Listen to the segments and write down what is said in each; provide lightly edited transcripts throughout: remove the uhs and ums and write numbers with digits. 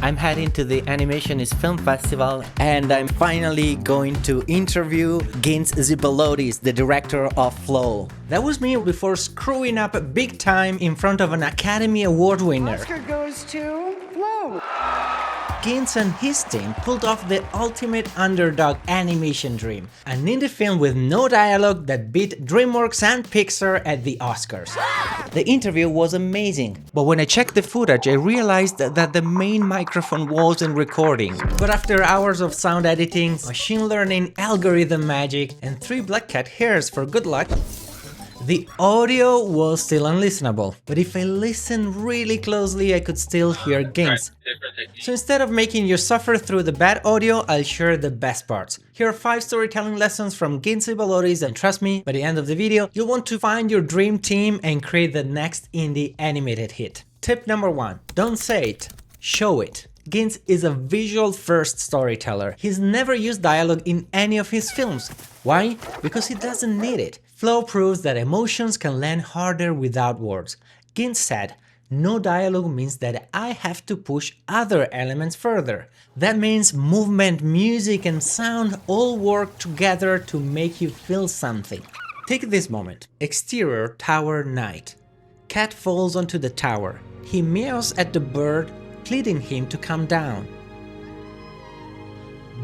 I'm heading to the Animationist Film Festival and I'm finally going to interview Gins Zibalodis, the director of Flow. That was me before screwing up big time in front of an Academy Award winner. Oscar goes to Flow. Gins and his team pulled off the ultimate underdog animation dream, an indie film with no dialogue that beat DreamWorks and Pixar at the Oscars. The interview was amazing, but when I checked the footage I realized that the main microphone wasn't recording. But after hours of sound editing, machine learning, algorithm magic, and 3 black cat hairs for good luck, the audio was still unlistenable, but if I listened really closely I could still hear Gins. So instead of making you suffer through the bad audio, I'll share the best parts. Here are 5 storytelling lessons from Gins Zibalodis, and trust me, by the end of the video, you'll want to find your dream team and create the next indie animated hit. Tip number 1. Don't say it, show it. Gins is a visual-first storyteller. He's never used dialogue in any of his films. Why? Because he doesn't need it. Flow proves that emotions can land harder without words. Gins said, "No dialogue means that I have to push other elements further. That means movement, music and sound all work together to make you feel something." Take this moment. Exterior tower night. Cat falls onto the tower. He meows at the bird, pleading him to come down.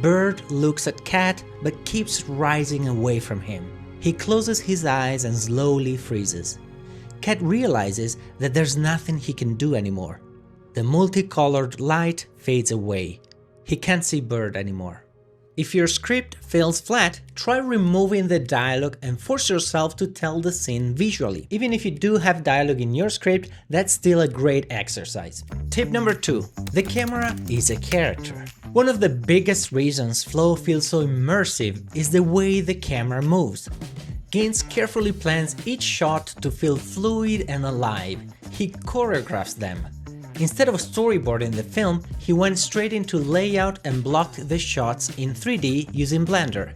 Bird looks at Cat but keeps rising away from him. He closes his eyes and slowly freezes. Cat realizes that there's nothing he can do anymore. The multicolored light fades away. He can't see Bird anymore. If your script feels flat, try removing the dialogue and force yourself to tell the scene visually. Even if you do have dialogue in your script, that's still a great exercise. Tip number 2. The camera is a character. One of the biggest reasons Flow feels so immersive is the way the camera moves. Gins carefully plans each shot to feel fluid and alive. He choreographs them. Instead of storyboarding the film, he went straight into layout and blocked the shots in 3D using Blender.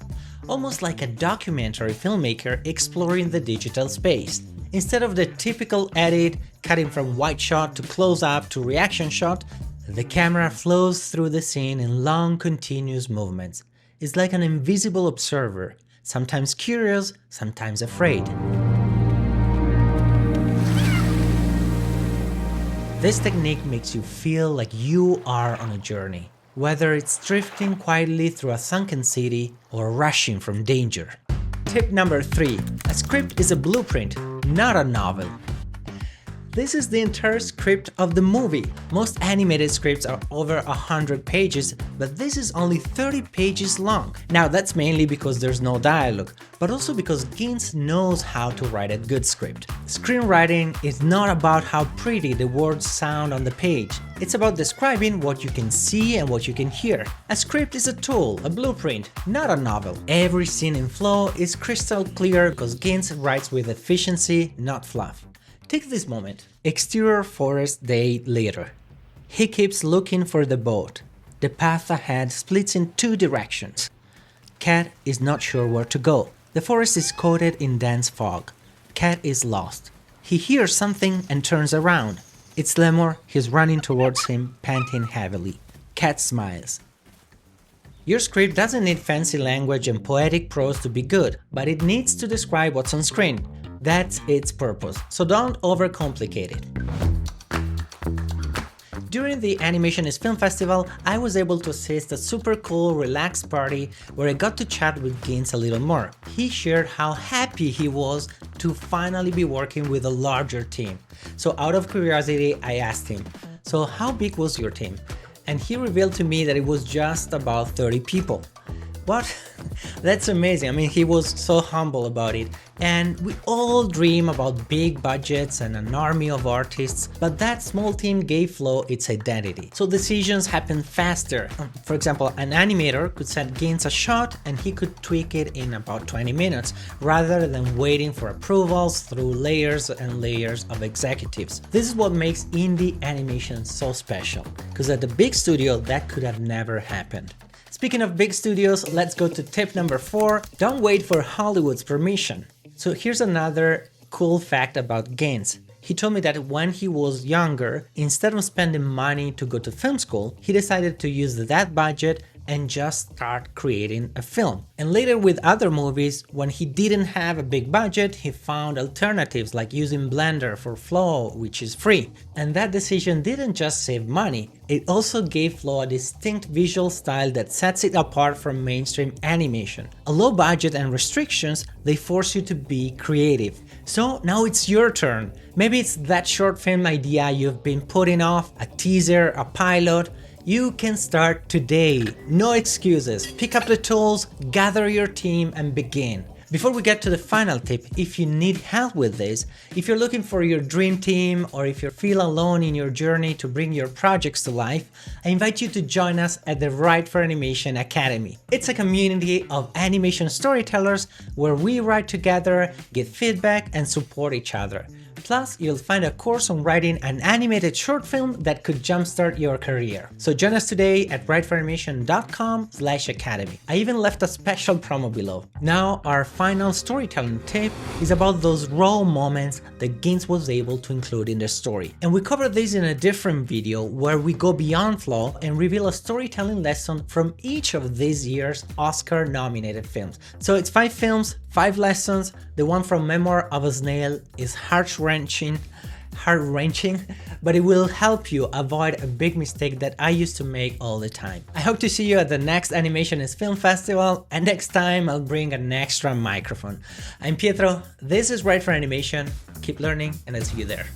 Almost like a documentary filmmaker exploring the digital space. Instead of the typical edit, cutting from wide shot to close-up to reaction shot, the camera flows through the scene in long, continuous movements. It's like an invisible observer, sometimes curious, sometimes afraid. This technique makes you feel like you are on a journey, whether it's drifting quietly through a sunken city or rushing from danger. Tip number 3. A script is a blueprint, not a novel. This is the entire script of the movie. Most animated scripts are over 100 pages, but this is only 30 pages long. Now that's mainly because there's no dialogue, but also because Gins knows how to write a good script. Screenwriting is not about how pretty the words sound on the page. It's about describing what you can see and what you can hear. A script is a tool, a blueprint, not a novel. Every scene in Flow is crystal clear because Gins writes with efficiency, not fluff. Take this moment. Exterior forest day later. He keeps looking for the boat. The path ahead splits in 2 directions. Cat is not sure where to go. The forest is coated in dense fog. Cat is lost. He hears something and turns around. It's Lemur. He's running towards him, panting heavily. Cat smiles. Your script doesn't need fancy language and poetic prose to be good, but it needs to describe what's on screen. That's its purpose, so don't overcomplicate it. During the Animationist Film Festival, I was able to assist a super cool, relaxed party where I got to chat with Gins a little more. He shared how happy he was to finally be working with a larger team. So out of curiosity, I asked him, "So how big was your team?" And he revealed to me that it was just about 30 people. What? That's amazing. I mean, he was so humble about it. And we all dream about big budgets and an army of artists, but that small team gave Flow its identity. So decisions happen faster. For example, an animator could send Gins a shot and he could tweak it in about 20 minutes, rather than waiting for approvals through layers and layers of executives. This is what makes indie animation so special, because at the big studio that could have never happened. Speaking of big studios, let's go to tip number 4. Don't wait for Hollywood's permission. So here's another cool fact about Gins. He told me that when he was younger, instead of spending money to go to film school, he decided to use that budget and just start creating a film. And later with other movies, when he didn't have a big budget, he found alternatives like using Blender for Flow, which is free. And that decision didn't just save money, it also gave Flow a distinct visual style that sets it apart from mainstream animation. A low budget and restrictions, they force you to be creative. So now it's your turn. Maybe it's that short film idea you've been putting off, a teaser, a pilot. You can start today. No excuses. Pick up the tools, gather your team, and begin. Before we get to the final tip, if you need help with this, if you're looking for your dream team, or if you feel alone in your journey to bring your projects to life, I invite you to join us at the Write for Animation Academy. It's a community of animation storytellers where we write together, get feedback, and support each other. Plus, you'll find a course on writing an animated short film that could jumpstart your career. So join us today at writeforanimation.com/academy. I even left a special promo below. Now, our final storytelling tip is about those raw moments that Gins was able to include in the story. And we covered this in a different video where we go beyond flow and reveal a storytelling lesson from each of this year's Oscar-nominated films. So it's 5 films, 5 lessons. The one from Memoir of a Snail is heart-wrenching, but it will help you avoid a big mistake that I used to make all the time. I hope to see you at the next Animation is Film Festival, and next time I'll bring an extra microphone. I'm Pietro, this is Write for Animation. Keep learning, and I'll see you there.